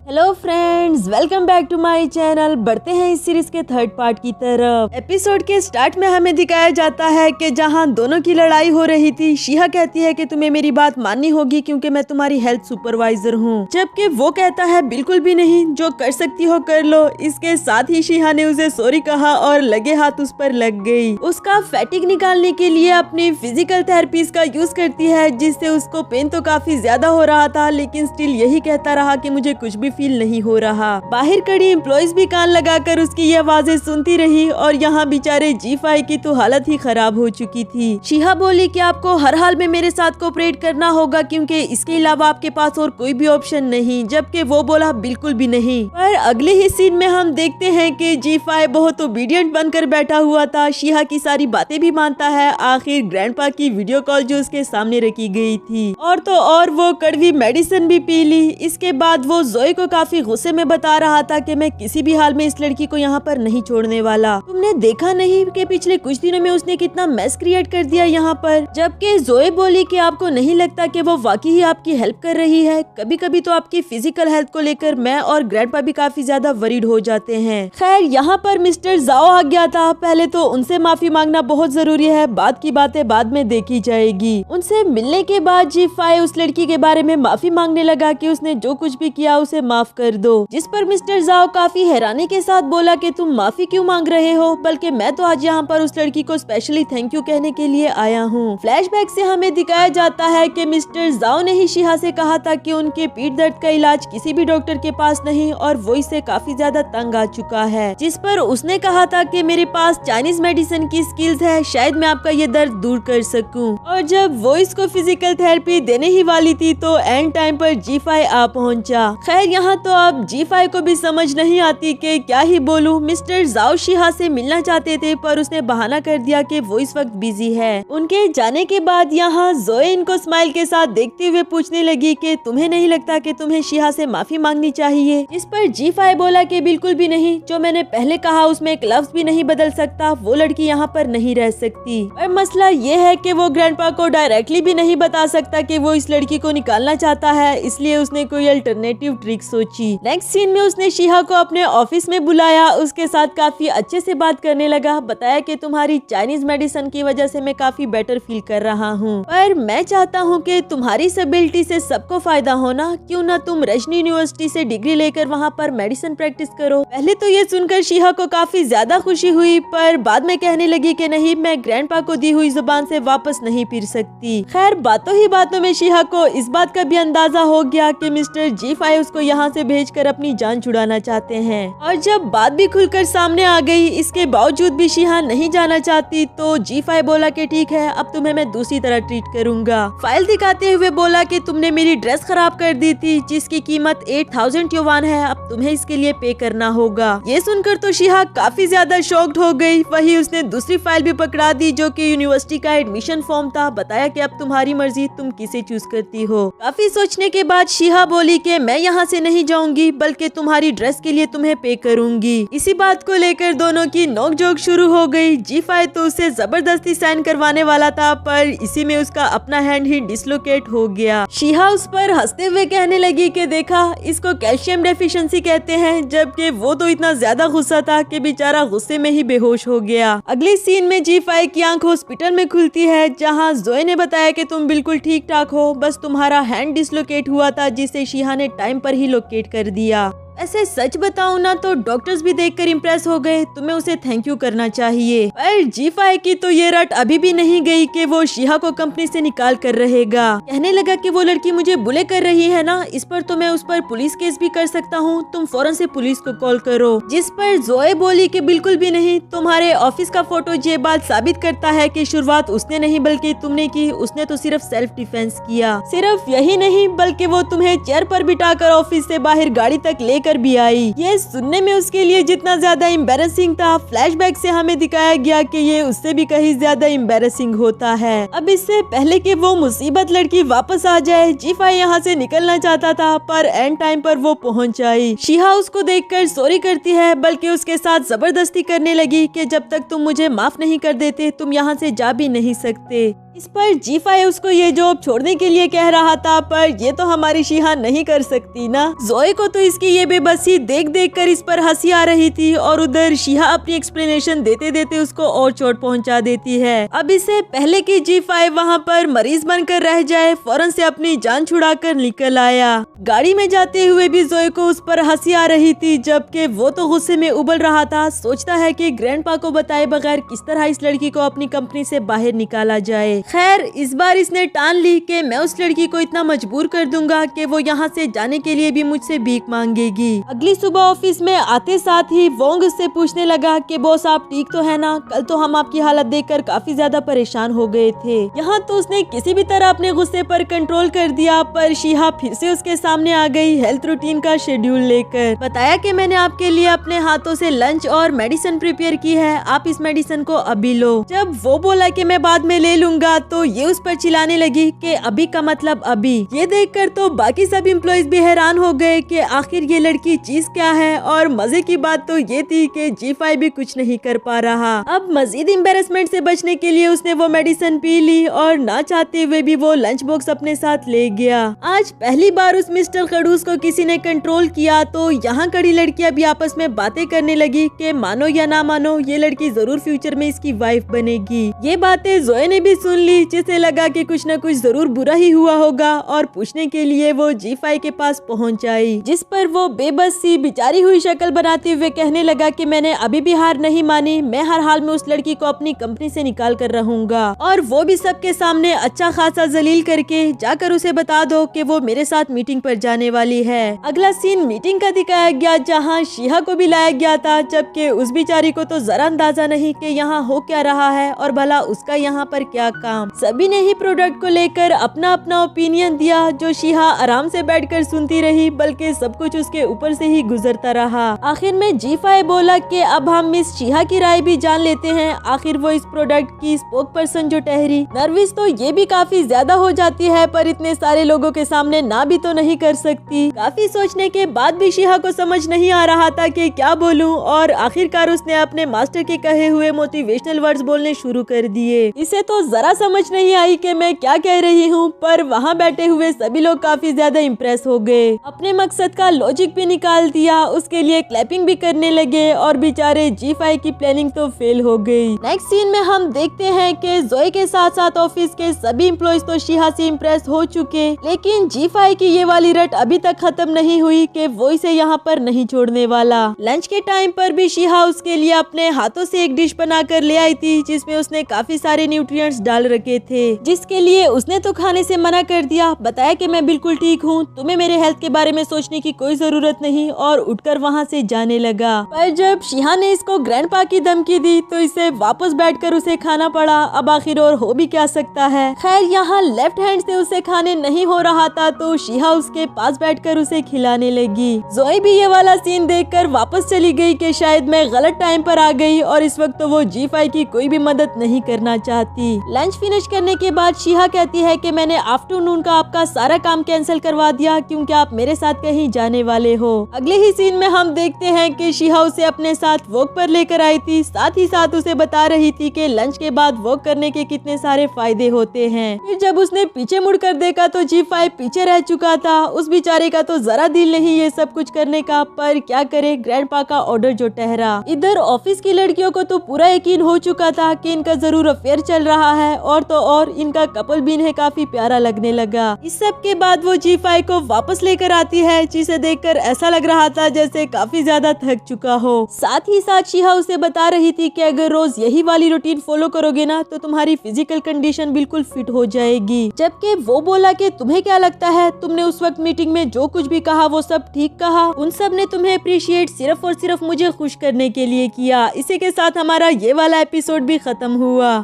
Hello friends, welcome back to my channel. बढ़ते हैं इस सीरीज के थर्ड पार्ट की तरफ। एपिसोड के स्टार्ट में हमें दिखाया जाता है कि जहां दोनों की लड़ाई हो रही थी, शिहा कहती है कि तुम्हें मेरी बात माननी होगी क्योंकि मैं तुम्हारी हेल्थ सुपरवाइजर हूं, जबकि वो कहता है बिल्कुल भी नहीं, जो कर सकती हो कर लो। इसके साथ ही शिहा ने उसे सॉरी कहा और लगे हाथ उस पर लग गई। उसका फैटिक निकालने के लिए अपनी फिजिकल थेरेपीज का यूज करती है, जिससे उसको पेन तो काफी ज्यादा हो रहा था, लेकिन स्टिल यही कहता रहा कि मुझे कुछ भी फील नहीं हो रहा। बाहर खड़ी एम्प्लॉइज भी कान लगाकर उसकी ये आवाजें सुनती रही और यहाँ बेचारे G5 की तो हालत ही खराब हो चुकी थी। शिहा बोली कि आपको हर हाल में मेरे साथ कोऑपरेट करना होगा क्योंकि इसके अलावा आपके पास और कोई भी ऑप्शन नहीं, जबकि वो बोला बिल्कुल भी नहीं। पर अगले ही सीन में हम देखते हैं कि G5 बहुत ओबीडियंट बनकर बैठा हुआ था, शिहा की सारी बातें भी मानता है। आखिर ग्रैंडपा की वीडियो कॉल जो उसके सामने रखी गई थी, और तो और वो कड़वी मेडिसिन भी पी ली। इसके बाद वो जोए को काफी गुस्से में बता रहा था कि मैं किसी भी हाल में इस लड़की को यहाँ पर नहीं छोड़ने वाला। तुमने देखा नहीं कि पिछले कुछ दिनों में उसने कितना मैस क्रिएट कर दिया यहाँ पर। जबकि जोए बोली कि आपको नहीं लगता कि वो वाकई ही आपकी हेल्प कर रही है। कभी कभी तो आपकी फिजिकल हेल्थ को लेकर मैं और ग्रैंडपा भी काफी ज्यादा वरीड हो जाते हैं। खैर, यहाँ पर मिस्टर जाओ आ गया था। पहले तो उनसे माफी मांगना बहुत जरूरी है, बाद की बातें बाद में देखी जाएगी। उनसे मिलने के बाद G5 उस लड़की के बारे में माफी मांगने लगा कि उसने जो कुछ भी किया उसे माफ कर दो, जिस पर मिस्टर जाओ काफी हैरानी के साथ बोला कि तुम माफी क्यों मांग रहे हो, बल्कि मैं तो आज यहाँ पर उस लड़की को स्पेशली थैंक यू कहने के लिए आया हूँ। फ्लैशबैक से हमें दिखाया जाता है कि मिस्टर जाओ ने ही शिहा से कहा था कि उनके पीठ दर्द का इलाज किसी भी डॉक्टर के पास नहीं और वो इससे काफी ज्यादा तंग आ चुका है, जिस पर उसने कहा था कि मेरे पास चाइनीज मेडिसिन की स्किल्स है, शायद मैं आपका ये दर्द दूर कर सकूं। और जब वो इसको फिजिकल थेरेपी देने ही वाली थी तो एंड टाइम पर G5 आ पहुंचा। खैर, यहाँ तो अब G5 को भी समझ नहीं आती कि क्या ही बोलूं। मिस्टर जाओ शिहा से मिलना चाहते थे पर उसने बहाना कर दिया कि वो इस वक्त बिजी है। उनके जाने के बाद यहाँ जोए इनको स्माइल के साथ देखते हुए पूछने लगी कि तुम्हें नहीं लगता कि तुम्हें शिहा से माफी मांगनी चाहिए, इस पर G5 बोला कि बिल्कुल भी नहीं, जो मैंने पहले कहा उसमें एक लफ्ज भी नहीं बदल सकता, वो लड़की यहाँ पर नहीं रह सकती। पर मसला ये है कि वो ग्रैंडपा को डायरेक्टली भी नहीं बता सकता कि वो इस लड़की को निकालना चाहता है, इसलिए उसने कोई अल्टरनेटिव ट्रिक सोची। नेक्स्ट सीन में उसने शिहा को अपने ऑफिस में बुलाया, उसके साथ काफी अच्छे से बात करने लगा, बताया कि तुम्हारी चाइनीज मेडिसिन की वजह से मैं काफी बेटर फील कर रहा हूँ, पर मैं चाहता हूँ कि तुम्हारी इस एबिलिटी से सबको फायदा हो ना, क्यों ना तुम रजनी यूनिवर्सिटी से डिग्री लेकर वहाँ पर मेडिसिन प्रैक्टिस करो। पहले तो ये सुनकर शिहा को काफी ज्यादा खुशी हुई, पर बाद में कहने लगी कि नहीं, मैं ग्रैंडपा को दी हुई जुबान से वापस नहीं फिर सकती। खैर, बातों ही बातों में शिहा को इस बात का भी अंदाजा हो गया कि मिस्टर G5 उसको यहाँ से भेजकर अपनी जान छुड़ाना चाहते हैं। और जब बात भी खुलकर सामने आ गई, इसके बावजूद भी शिहा नहीं जाना चाहती, तो G5 बोला कि ठीक है, अब तुम्हें मैं दूसरी तरह ट्रीट करूंगा। फाइल दिखाते हुए बोला कि तुमने मेरी ड्रेस खराब कर दी थी, जिसकी कीमत 8000 युवान है, अब तुम्हें इसके लिए पे करना होगा। ये सुनकर तो शिहा काफी ज्यादा शॉक्ड हो गई। वही उसने दूसरी फाइल भी पकड़ा दी जो कि यूनिवर्सिटी का एडमिशन फॉर्म था, बताया कि अब तुम्हारी मर्जी, तुम किसे चूज करती हो। काफी सोचने के बाद शिहा बोली कि मैं यहाँ से नहीं जाऊंगी, बल्कि तुम्हारी ड्रेस के लिए तुम्हें पे करूंगी। इसी बात को लेकर दोनों की नोकझोंक शुरू हो गई। G5 तो उसे जबरदस्ती साइन करवाने वाला था, पर इसी में उसका अपना हैंड ही डिसलोकेट हो गया। शिहा उस पर हंसते हुए कहने लगी कि देखा, इसको कैल्शियम डेफिशिएंसी कहते हैं, जबकि वो तो इतना ज्यादा गुस्सा था कि बेचारा गुस्से में ही बेहोश हो गया। अगले सीन में G5 की आंख हॉस्पिटल में खुलती है, जहाँ जोए ने बताया कि तुम बिल्कुल ठीक ठाक हो, बस तुम्हारा हैंड डिसलोकेट हुआ था, जिसे शिहा ने टाइम पर ही लोकेट कर दिया। ऐसे सच बताऊं ना तो डॉक्टर्स भी देखकर इम्प्रेस हो गए, तुम्हें उसे थैंक यू करना चाहिए। पर G5 की तो ये रट अभी भी नहीं गई कि वो शिहा को कंपनी से निकाल कर रहेगा। कहने लगा कि वो लड़की मुझे बुले कर रही है ना, इस पर तो मैं उस पर पुलिस केस भी कर सकता हूँ, तुम फौरन से पुलिस को कॉल करो। जिस पर जोए बोली कि बिल्कुल भी नहीं, तुम्हारे ऑफिस का फोटो ये बात साबित करता है कि शुरुआत उसने नहीं बल्कि तुमने की, उसने तो सिर्फ सेल्फ डिफेंस किया। सिर्फ यही नहीं, बल्कि वो तुम्हें चेयर पर बिठाकर ऑफिस से बाहर गाड़ी तक लेकर भी आई। ये सुनने में उसके लिए जितना ज्यादा एम्बैरेसिंग था, फ्लैशबैक से हमें दिखाया गया कि ये उससे भी कहीं ज्यादा एम्बैरेसिंग होता है। अब इससे पहले कि वो मुसीबत लड़की वापस आ जाए, G5 यहाँ से निकलना चाहता था, पर एंड टाइम पर वो पहुंच आई। शिहा उसको देखकर सॉरी करती है, बल्कि उसके साथ जबरदस्ती करने लगी कि जब तक तुम मुझे माफ नहीं कर देते, तुम यहाँ से जा भी नहीं सकते। इस पर जी5 उसको ये जॉब छोड़ने के लिए कह रहा था, पर ये तो हमारी शिहा नहीं कर सकती ना। जोए को तो इसकी ये बेबसी देख देख कर इस पर हंसी आ रही थी और उधर शिहा अपनी एक्सप्लेनेशन देते देते उसको और चोट पहुंचा देती है। अब इससे पहले कि जी5 वहाँ पर मरीज बनकर रह जाए, फौरन से अपनी जान छुड़ाकर निकल आया। गाड़ी में जाते हुए भी जोए को उस पर हंसी आ रही थी, जबकि वो तो गुस्से में उबल रहा था। सोचता है कि ग्रैंडपा को बताए बगैर किस तरह इस लड़की को अपनी कंपनी से बाहर निकाला जाए। खैर इस बार इसने ठान ली कि मैं उस लड़की को इतना मजबूर कर दूंगा कि वो यहाँ से जाने के लिए भी मुझसे भीख मांगेगी। अगली सुबह ऑफिस में आते साथ ही वोंग उससे पूछने लगा कि बॉस आप ठीक तो है ना, कल तो हम आपकी हालत देखकर काफी ज्यादा परेशान हो गए थे। यहाँ तो उसने किसी भी तरह अपने गुस्से पर कंट्रोल कर दिया, पर शिहा फिर से उसके सामने आ गई हेल्थ रूटीन का शेड्यूल लेकर। बताया कि मैंने आपके लिए अपने हाथों से लंच और मेडिसिन प्रिपेयर की है, आप इस मेडिसिन को अभी लो। जब वो बोला कि मैं बाद में ले लूंगा तो ये उस पर चिल्लाने लगी कि अभी का मतलब अभी। ये देखकर तो बाकी सब एम्प्लॉइज भी हैरान हो गए कि आखिर ये लड़की चीज क्या है। और मजे की बात तो ये थी कि जी5 भी कुछ नहीं कर पा रहा। अब मजीद एम्बेरसमेंट से बचने के लिए उसने वो मेडिसिन पी ली और ना चाहते हुए भी वो लंच बॉक्स अपने साथ ले गया। आज पहली बार उस मिस्टर खड़ूस को किसी ने कंट्रोल किया, तो यहाँ कड़ी लड़कियां भी आपस में बातें करने लगी कि मानो या ना मानो ये लड़की जरूर फ्यूचर में इसकी वाइफ बनेगी। ये बातें जोए ने भी सुन ली, जिसे लगा कि कुछ न कुछ जरूर बुरा ही हुआ होगा और पूछने के लिए वो जी5 के पास पहुंच आई, जिस पर वो बेबस सी बिचारी हुई शक्ल बनाते हुए कहने लगा कि मैंने अभी भी हार नहीं मानी, मैं हर हाल में उस लड़की को अपनी कंपनी से निकाल कर रहूंगा और वो भी सबके सामने अच्छा खासा जलील करके। जाकर उसे बता दो कि वो मेरे साथ मीटिंग पर जाने वाली है। अगला सीन मीटिंग का दिखाया गया, जहाँ शिहा को भी लाया गया था, जबकि उस बेचारी को तो जरा अंदाजा नहीं कि यहाँ हो क्या रहा है और भला उसका यहाँ पर क्या काम। सभी ने ही प्रोडक्ट को लेकर अपना अपना ओपिनियन दिया, जो शिहा आराम से बैठकर सुनती रही, बल्कि सब कुछ उसके ऊपर से ही गुजरता रहा। आखिर में जी5 बोला कि अब हम मिस शिहा की राय भी जान लेते हैं, आखिर वो इस प्रोडक्ट की स्पोक पर्सन जो ठहरी। नर्वस तो ये भी काफी ज्यादा हो जाती है, पर इतने सारे लोगों के सामने ना भी तो नहीं कर सकती। काफी सोचने के बाद भी शिहा को समझ नहीं आ रहा था कि क्या बोलूं, और आखिरकार उसने अपने मास्टर के कहे हुए मोटिवेशनल वर्ड्स बोलने शुरू कर दिए। इसे तो जरा समझ नहीं आई कि मैं क्या कह रही हूँ, पर वहाँ बैठे हुए सभी लोग काफी ज्यादा इम्प्रेस हो गए। अपने मकसद का लॉजिक भी निकाल दिया, उसके लिए क्लैपिंग भी करने लगे और बेचारे जी5 की प्लानिंग तो फेल हो गई। नेक्स्ट सीन में हम देखते हैं कि जोए के साथ साथ ऑफिस के सभी एम्प्लॉइज तो शिहा से इम्प्रेस हो चुके, लेकिन जी5 की ये वाली रट अभी तक खत्म नहीं हुई कि वो इसे यहाँ पर नहीं छोड़ने वाला। लंच के टाइम पर भी शिहा उसके लिए अपने हाथों से एक डिश बनाकर ले आई थी, जिसमें उसने काफी सारे न्यूट्रिएंट्स डाल रखे थे, जिसके लिए उसने तो खाने से मना कर दिया। बताया कि मैं बिल्कुल ठीक हूँ, तुम्हें मेरे हेल्थ के बारे में सोचने की कोई जरूरत नहीं, और उठकर वहाँ से जाने लगा। पर जब शिहा ने इसको ग्रैंडपा की धमकी दी तो इसे वापस बैठकर उसे खाना पड़ा। अब आखिर और हो भी क्या सकता है। खैर यहाँ लेफ्ट हैंड से उसे खाने नहीं हो रहा था, तो शिहा उसके पास बैठकर उसे खिलाने लगी। जोए भी ये वाला सीन देखकर वापस चली गई कि शायद मैं गलत टाइम पर आ गई, और इस वक्त तो वो जी5 की कोई भी मदद नहीं करना चाहती। लंच फिनिश करने के बाद शिहा कहती है कि मैंने आफ्टरनून का आपका सारा काम कैंसिल करवा दिया, क्योंकि आप मेरे साथ कहीं जाने वाले हो। अगले ही सीन में हम देखते हैं कि शिहा उसे अपने साथ वॉक पर लेकर आई थी, साथ ही साथ उसे बता रही थी कि लंच के बाद वॉक करने के कितने सारे फायदे होते हैं। फिर जब उसने पीछे मुड़कर देखा तो जी5 पीछे रह चुका था। उस बेचारे का तो जरा दिल नहीं ये सब कुछ करने का, पर क्या करे, ग्रैंडपा का ऑर्डर जो ठहरा। इधर ऑफिस की लड़कियों को तो पूरा यकीन हो चुका था कि इनका जरूर अफेयर चल रहा है, और तो और इनका कपल भी इन्हें काफी प्यारा लगने लगा। इस सब के बाद वो जी5 को वापस लेकर आती है, जिसे देखकर ऐसा लग रहा था जैसे काफी ज्यादा थक चुका हो। साथ ही साथ शिहा उसे बता रही थी कि अगर रोज यही वाली रूटीन फॉलो करोगे ना, तो तुम्हारी फिजिकल कंडीशन बिल्कुल फिट हो जाएगी। जबकि वो बोला कि तुम्हें क्या लगता है, तुमने उस वक्त मीटिंग में जो कुछ भी कहा वो सब ठीक कहा, उन सब ने तुम्हें अप्रिशिएट सिर्फ और सिर्फ मुझे खुश करने के लिए किया। इसी के साथ हमारा ये वाला एपिसोड भी खत्म हुआ।